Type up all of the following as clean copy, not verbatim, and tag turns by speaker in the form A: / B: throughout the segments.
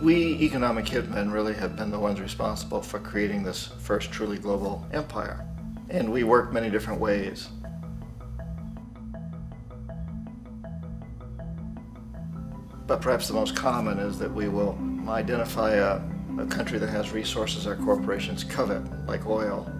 A: We economic hitmen really have been the ones responsible for creating this first truly global empire. And we work many different ways. But perhaps the most common is that we will identify a country that has resources our corporations covet, like oil,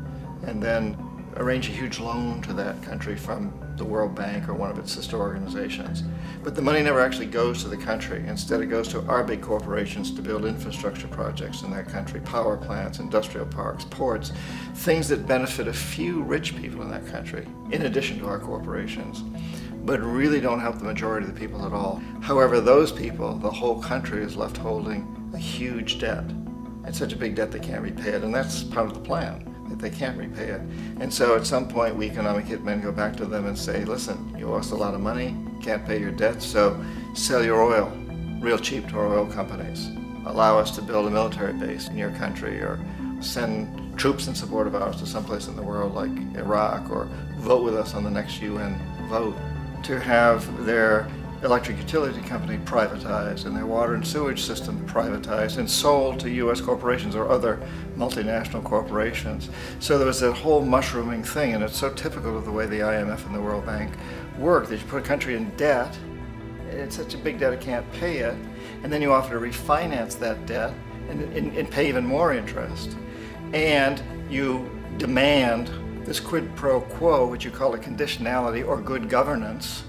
A: and then arrange a huge loan to that country from the World Bank or one of its sister organizations. But the money never actually goes to the country. Instead, it goes to our big corporations to build infrastructure projects in that country, power plants, industrial parks, ports, things that benefit a few rich people in that country, in addition to our corporations, but really don't help the majority of the people at all. However, those people, the whole country is left holding a huge debt. It's such a big debt they can't repay it, and that's part of the plan, that they can't repay it. And so at some point, we economic hitmen go back to them and say, listen, you owe us a lot of money, can't pay your debt, so sell your oil real cheap to our oil companies. Allow us to build a military base in your country, or send troops in support of ours to someplace in the world like Iraq, or vote with us on the next UN vote. To have their electric utility company privatized and their water and sewage system privatized and sold to U.S. corporations or other multinational corporations. So there was that whole mushrooming thing, and it's so typical of the way the IMF and the World Bank work, that you put a country in debt, it's such a big debt it can't pay it, and then you offer to refinance that debt and pay even more interest. And you demand this quid pro quo, which you call a conditionality or good governance,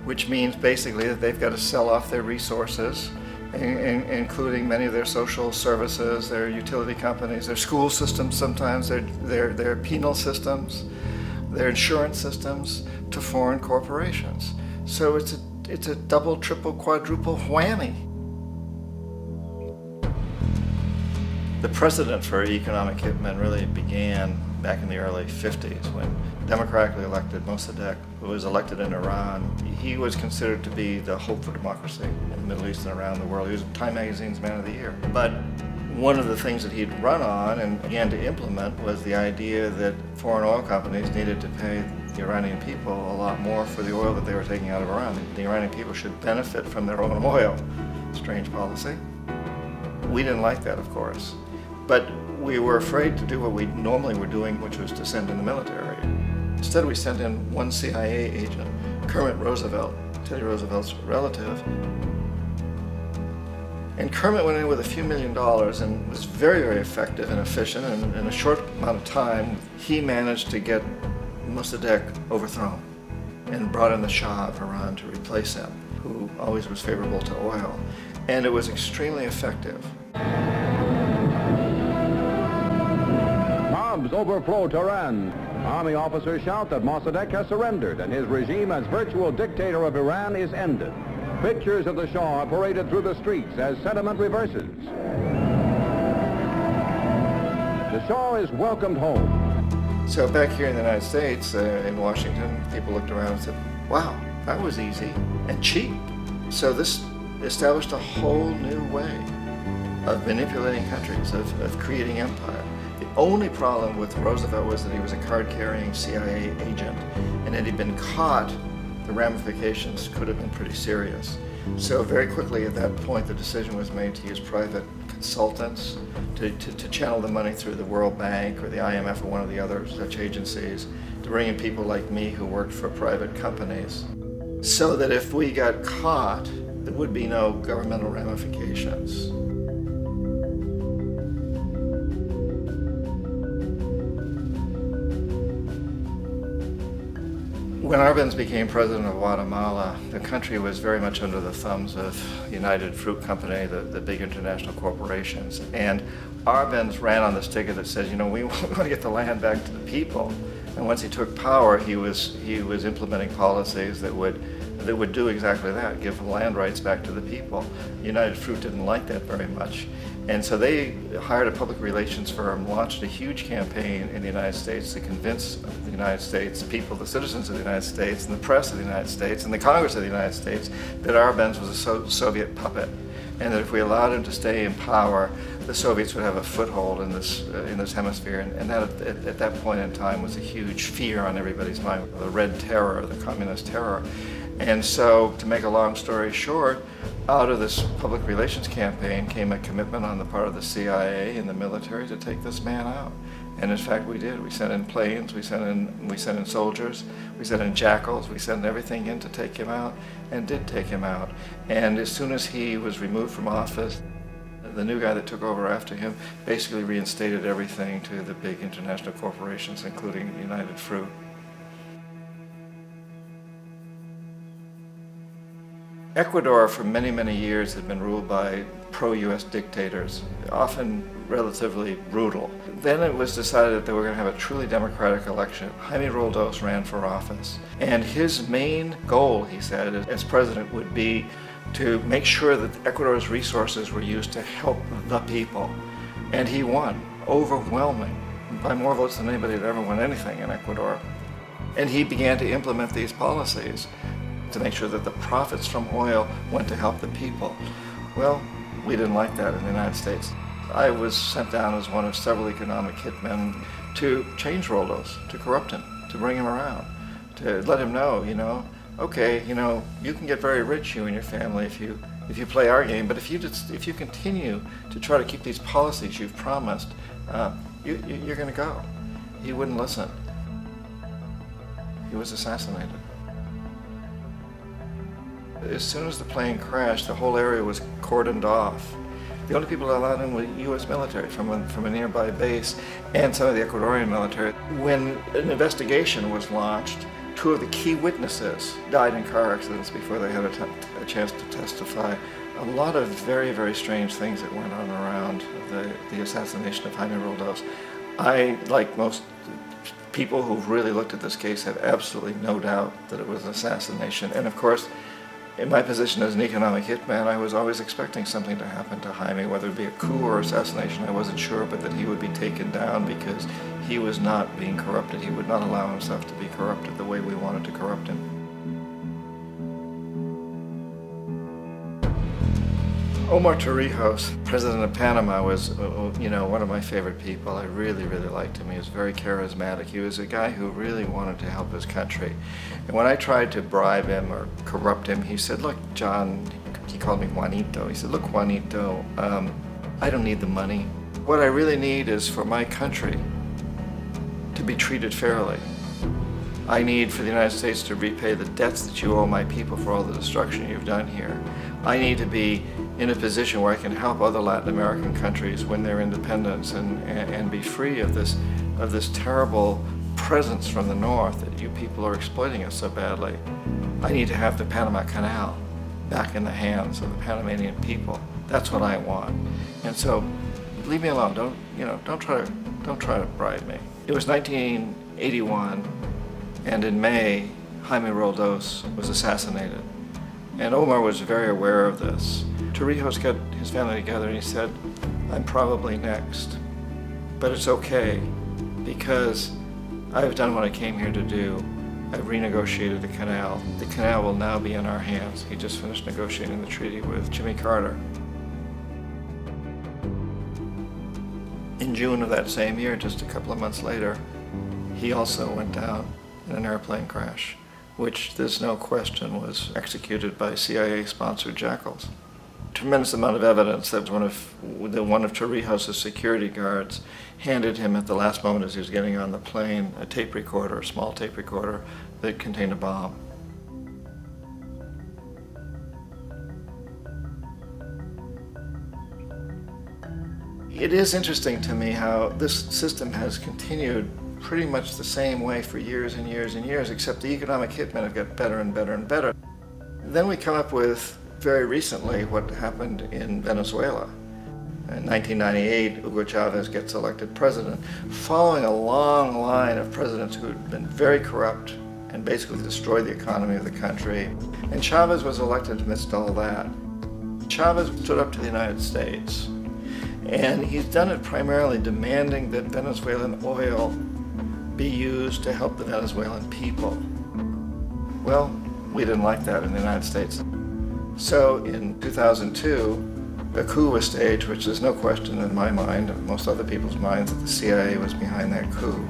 A: which means basically that they've got to sell off their resources, including many of their social services, their utility companies, their school systems sometimes, their penal systems, their insurance systems, to foreign corporations. So it's a double, triple, quadruple whammy. The precedent for economic hitmen really began back in the early 50s when democratically elected Mossadegh, who was elected in Iran, he was considered to be the hope for democracy in the Middle East and around the world. He was Time Magazine's Man of the Year. But one of the things that he'd run on and began to implement was the idea that foreign oil companies needed to pay the Iranian people a lot more for the oil that they were taking out of Iran. The Iranian people should benefit from their own oil. Strange policy. We didn't like that, of course. But we were afraid to do what we normally were doing, which was to send in the military. Instead, we sent in one CIA agent, Kermit Roosevelt, Teddy Roosevelt's relative. And Kermit went in with a few $1 million and was very, very effective and efficient. And in a short amount of time, he managed to get Mossadegh overthrown and brought in the Shah of Iran to replace him, who always was favorable to oil. And it was extremely effective.
B: Bombs overflow Tehran. Army officers shout that Mossadegh has surrendered and his regime as virtual dictator of Iran is ended. Pictures of the Shah are paraded through the streets as sentiment reverses. The Shah is welcomed home.
A: So back here in the United States, in Washington, people looked around and said, wow, that was easy and cheap. So this established a whole new way of manipulating countries, of creating empire. The only problem with Roosevelt was that he was a card-carrying CIA agent, and had he been caught, the ramifications could have been pretty serious. So very quickly at that point, the decision was made to use private consultants to channel the money through the World Bank or the IMF or one of the other such agencies, to bring in people like me who worked for private companies, so that if we got caught, there would be no governmental ramifications. When Arbenz became president of Guatemala, the country was very much under the thumbs of United Fruit Company, the big international corporations. And Arbenz ran on this ticket that says, you know, we want to get the land back to the people. And once he took power, he was implementing policies that would do exactly that, give the land rights back to the people. United Fruit didn't like that very much. And so they hired a public relations firm, launched a huge campaign in the United States to convince the United States people, the citizens of the United States, and the press of the United States, and the Congress of the United States, that Arbenz was a Soviet puppet, and that if we allowed him to stay in power, the Soviets would have a foothold in this hemisphere. And that at that point in time was a huge fear on everybody's mind, the Red Terror, the Communist terror. And so, to make a long story short, out of this public relations campaign came a commitment on the part of the CIA and the military to take this man out. And in fact, we did. We sent in planes, we sent in soldiers, we sent in jackals, we sent everything in to take him out, and did take him out. And as soon as he was removed from office, the new guy that took over after him basically reinstated everything to the big international corporations, including United Fruit. Ecuador for many, many years had been ruled by pro-US dictators, often relatively brutal. Then it was decided that they were going to have a truly democratic election. Jaime Roldos ran for office, and his main goal, he said, as president would be to make sure that Ecuador's resources were used to help the people. And he won, overwhelming, by more votes than anybody had ever won anything in Ecuador. And he began to implement these policies to make sure that the profits from oil went to help the people. Well, we didn't like that in the United States. I was sent down as one of several economic hitmen to change Roldos, to corrupt him, to bring him around, to let him know, okay, you can get very rich, you and your family, if you play our game, but if you continue to try to keep these policies you've promised, you're going to go. He wouldn't listen. He was assassinated. As soon as the plane crashed, the whole area was cordoned off. The only people allowed in were U.S. military from a nearby base and some of the Ecuadorian military. When an investigation was launched, two of the key witnesses died in car accidents before they had a chance to testify. A lot of very, very strange things that went on around the assassination of Jaime Roldos. I, like most people who've really looked at this case, have absolutely no doubt that it was an assassination. And of course, in my position as an economic hitman, I was always expecting something to happen to Jaime, whether it be a coup or assassination, I wasn't sure, but that he would be taken down because he was not being corrupted. He would not allow himself to be corrupted the way we wanted to corrupt him. Omar Torrijos, president of Panama, was one of my favorite people. I really, really liked him. He was very charismatic. He was a guy who really wanted to help his country. And when I tried to bribe him or corrupt him, he said, look, John, he called me Juanito. He said, look, Juanito, I don't need the money. What I really need is for my country to be treated fairly. I need for the United States to repay the debts that you owe my people for all the destruction you've done here. I need to be in a position where I can help other Latin American countries win their independence and be free of this terrible presence from the north that you people are exploiting us so badly. I need to have the Panama Canal back in the hands of the Panamanian people. That's what I want. And so, leave me alone. Don't try to bribe me. It was 1981, and in May, Jaime Roldos was assassinated. And Omar was very aware of this. Torrijos got his family together and he said, I'm probably next, but it's okay because I've done what I came here to do. I've renegotiated the canal. The canal will now be in our hands. He just finished negotiating the treaty with Jimmy Carter. In June of that same year, just a couple of months later, he also went down in an airplane crash, which there's no question was executed by CIA-sponsored jackals. Tremendous amount of evidence that one of Torrijos' security guards handed him at the last moment as he was getting on the plane a tape recorder, a small tape recorder that contained a bomb. It is interesting to me how this system has continued pretty much the same way for years and years and years, except the economic hitmen have got better and better and better. Then we come up with, very recently, what happened in Venezuela. In 1998, Hugo Chavez gets elected president, following a long line of presidents who had been very corrupt and basically destroyed the economy of the country. And Chavez was elected amidst all that. Chavez stood up to the United States, and he's done it primarily demanding that Venezuelan oil be used to help the Venezuelan people. Well, we didn't like that in the United States. So in 2002, a coup was staged, which there's no question in my mind, and most other people's minds, that the CIA was behind that coup.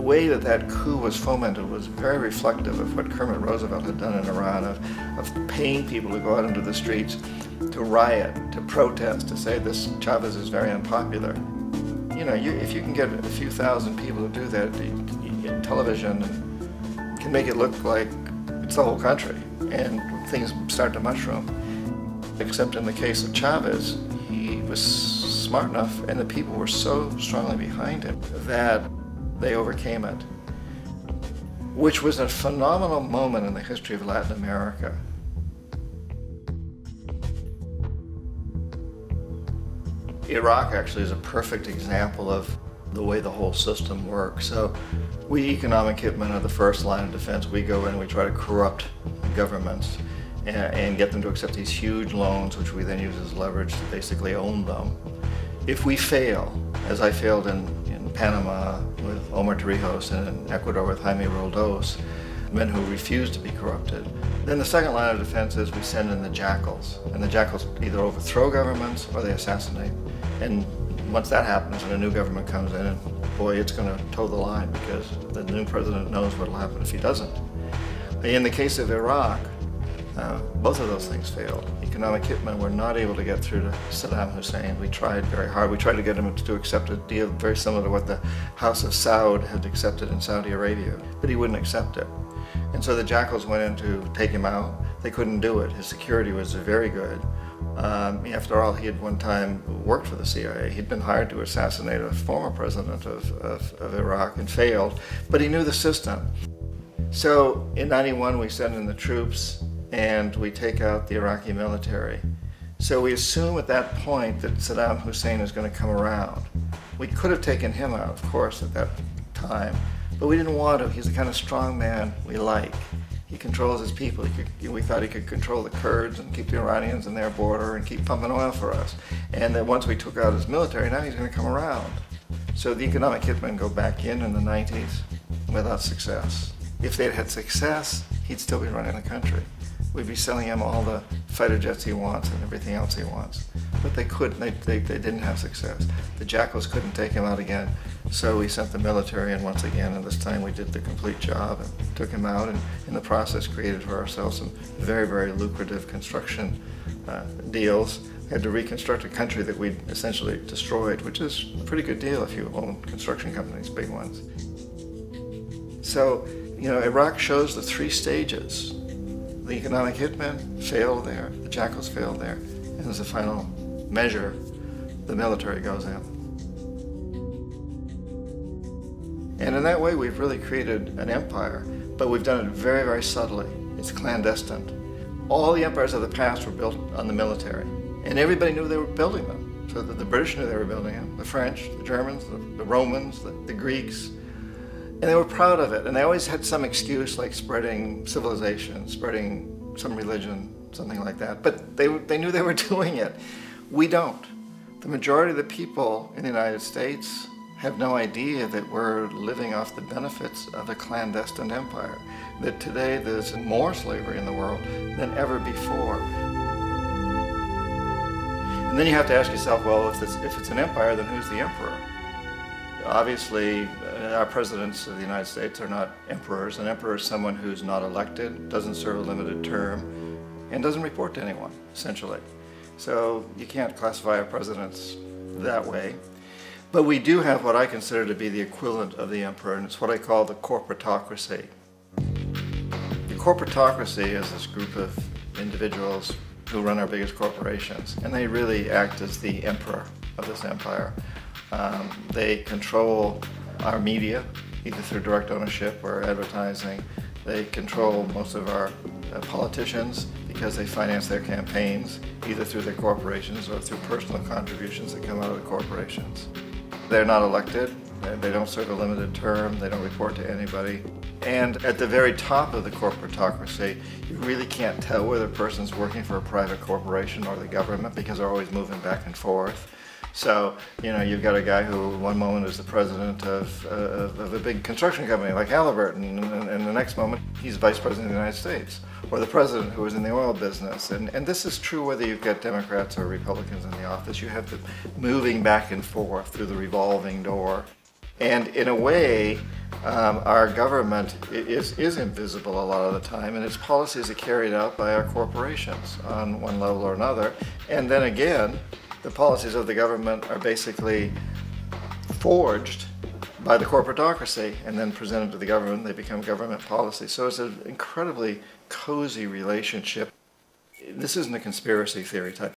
A: way that that coup was fomented was very reflective of what Kermit Roosevelt had done in Iran, of paying people to go out into the streets, to riot, to protest, to say this Chavez is very unpopular. You know, if you can get a few thousand people to do that, television can make it look like it's the whole country, and things start to mushroom. Except in the case of Chavez, he was smart enough, and the people were so strongly behind him that they overcame it, which was a phenomenal moment in the history of Latin America. Iraq actually is a perfect example of the way the whole system works. So we economic hitmen are the first line of defense. We go in and we try to corrupt governments and get them to accept these huge loans, which we then use as leverage to basically own them. If we fail, as I failed in Panama with Omar Torrijos and in Ecuador with Jaime Roldos, men who refuse to be corrupted, then the second line of defense is we send in the jackals. And the jackals either overthrow governments or they assassinate. And once that happens and a new government comes in, and boy, it's going to toe the line, because the new president knows what will happen if he doesn't. In the case of Iraq, both of those things failed. Economic hitmen were not able to get through to Saddam Hussein. We tried very hard. We tried to get him to accept a deal very similar to what the House of Saud had accepted in Saudi Arabia, but he wouldn't accept it. And so the jackals went in to take him out. They couldn't do it. His security was very good. After all, he had one time worked for the CIA. He'd been hired to assassinate a former president of Iraq and failed, but he knew the system. So in '91, we send in the troops and we take out the Iraqi military. So we assume at that point that Saddam Hussein is going to come around. We could have taken him out, of course, at that time, but we didn't want to. He's the kind of strong man we like. He controls his people. We thought he could control the Kurds and keep the Iranians in their border and keep pumping oil for us. And then once we took out his military, now he's going to come around. So the economic hitmen go back in the 90s without success. If they'd had success, he'd still be running the country. We'd be selling him all the fighter jets he wants and everything else he wants. But they couldn't, they didn't have success. The jackals couldn't take him out again, so we sent the military in once again, and this time we did the complete job and took him out, and in the process created for ourselves some very, very lucrative construction deals. We had to reconstruct a country that we'd essentially destroyed, which is a pretty good deal if you own construction companies, big ones. So, you know, Iraq shows the three stages. The economic hitmen failed there, the jackals failed there, and as a final measure, the military goes in. And in that way, we've really created an empire, but we've done it very, very subtly. It's clandestine. All the empires of the past were built on the military, and everybody knew they were building them. So that the British knew they were building them, the French, the Germans, the Romans, the Greeks. And they were proud of it, and they always had some excuse like spreading civilization, spreading some religion, something like that. But they knew they were doing it. We don't. The majority of the people in the United States have no idea that we're living off the benefits of a clandestine empire, that today there's more slavery in the world than ever before. And then you have to ask yourself, well, if it's an empire, then who's the emperor? Obviously, our presidents of the United States are not emperors. An emperor is someone who's not elected, doesn't serve a limited term, and doesn't report to anyone, essentially. So you can't classify our presidents that way. But we do have what I consider to be the equivalent of the emperor, and it's what I call the corporatocracy. The corporatocracy is this group of individuals who run our biggest corporations, and they really act as the emperor of this empire. They control our media, either through direct ownership or advertising. They control most of our politicians because they finance their campaigns, either through their corporations or through personal contributions that come out of the corporations. They're not elected, they don't serve a limited term, they don't report to anybody. And at the very top of the corporatocracy, you really can't tell whether a person's working for a private corporation or the government because they're always moving back and forth. So, you know, you've got a guy who one moment is the president of a big construction company like Halliburton, and the next moment he's vice president of the United States, or the president who is in the oil business. And this is true whether you've got Democrats or Republicans in the office. You have them moving back and forth through the revolving door. And in a way, our government is invisible a lot of the time, and its policies are carried out by our corporations on one level or another. And then again, the policies of the government are basically forged by the corporatocracy and then presented to the government. They become government policy. So it's an incredibly cozy relationship. This isn't a conspiracy theory type